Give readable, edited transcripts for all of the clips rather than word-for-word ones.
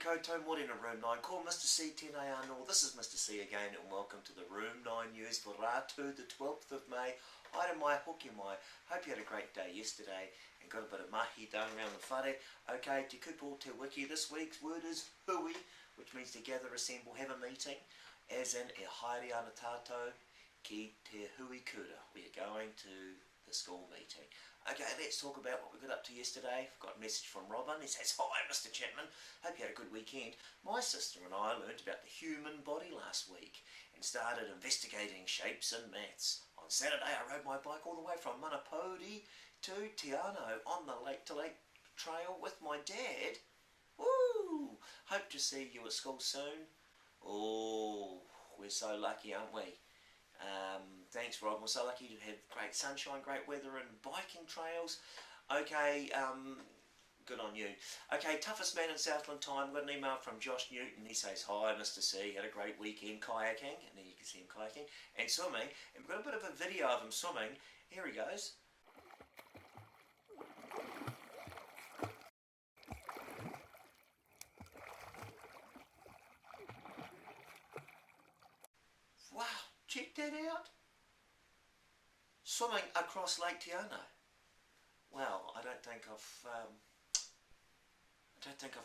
koutou, morena Room 9. Ko Mr. C tēnei anō. This is Mr. C again and welcome to the Room 9 News for Rātu, the 12th of May. Haere mai, hoki mai. Hope you had a great day yesterday and got a bit of mahi done around the whare. Okay, te kupo te wiki. This week's word is hui, which means to gather, assemble, have a meeting. As in, e haere ana tātou ki te hui kura. We are going to the school meeting. Okay, let's talk about what we got up to yesterday. I've got a message from Robin. He says, "Hi, Mr. Chapman. Hope you had a good weekend. My sister and I learnt about the human body last week and started investigating shapes and maths. On Saturday, I rode my bike all the way from Manapodi to Te Anau on the Lake to Lake trail with my dad. Woo! Hope to see you at school soon." Oh, we're so lucky, aren't we? Thanks, Rob. We're so lucky to have great sunshine, great weather and biking trails. Okay, good on you. Okay, toughest man in Southland time. Got an email from Josh Newton. He says, "Hi, Mr. C. Had a great weekend kayaking." And then you can see him kayaking and swimming. And we've got a bit of a video of him swimming. Here he goes. Wow, check that out. Swimming across Lake Te Anau. Well, I don't think I've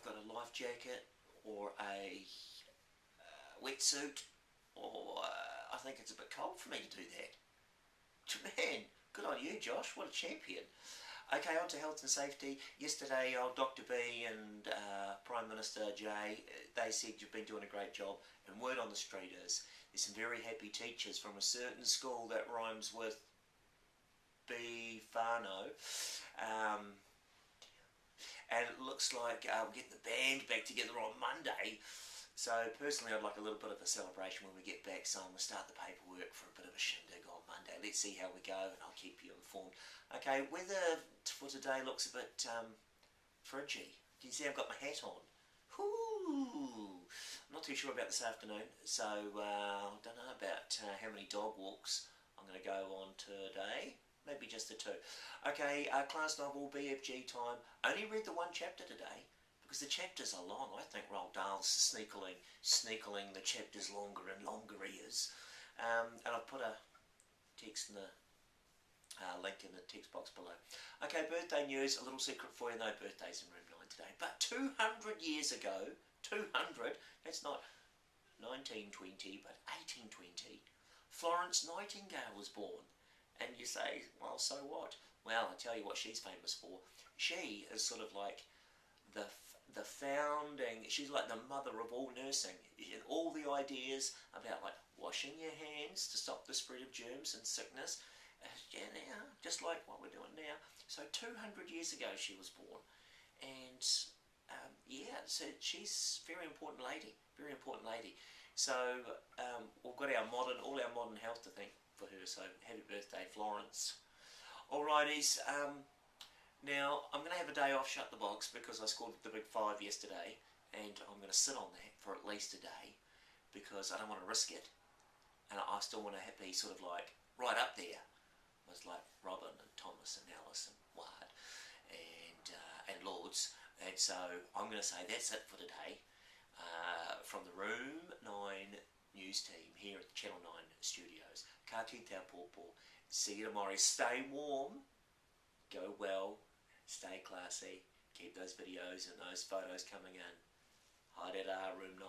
got a life jacket or a wetsuit, or I think it's a bit cold for me to do that. Man, good on you, Josh. What a champion. Okay, on to health and safety. Yesterday, old Dr. B and Prime Minister Jay, they said you've been doing a great job. And word on the street is, there's some very happy teachers from a certain school that rhymes with Bifano. And it looks like we're getting the band back together on Monday. So personally, I'd like a little bit of a celebration when we get back. So I'm going to start the paperwork for a bit of a shindig on Monday. Let's see how we go and I'll keep you informed. Okay, weather for today looks a bit fridgy. Can you see I've got my hat on? Whoo! I'm not too sure about this afternoon. So I don't know about how many dog walks I'm going to go on today. Maybe just the 2. Okay, class novel, BFG time. Only read the 1 chapter today because the chapters are long. I think Roald Dahl's sneakling the chapters longer and longer he is. And I've put a text in the link in the text box below. Okay, birthday news. A little secret for you. No birthdays in Room 9 today. But 200 years ago, 200, that's not 1920, but 1820, Florence Nightingale was born. And you say, well, so what? Well, I'll tell you what she's famous for. She is sort of like the founding, she's like the mother of all nursing. She had all the ideas about like washing your hands to stop the spread of germs and sickness. Yeah, now, just like what we're doing now. So 200 years ago she was born. And yeah, so she's a very important lady, very important lady. So we've got all our modern health to thank for her, so happy birthday, Florence. Alrighties, now I'm going to have a day off, shut the box, because I scored the big 5 yesterday, and I'm going to sit on that for at least a day, because I don't want to risk it, and I still want to be sort of like right up there with like Robin and Thomas and Alice and Ward and Lords, and so I'm going to say that's it for today, from the Room 9 News team here at the Channel 9 studios. Ka kite pōpō. See you tomorrow. Stay warm, go well, stay classy, keep those videos and those photos coming in. Haere rā, Room 9.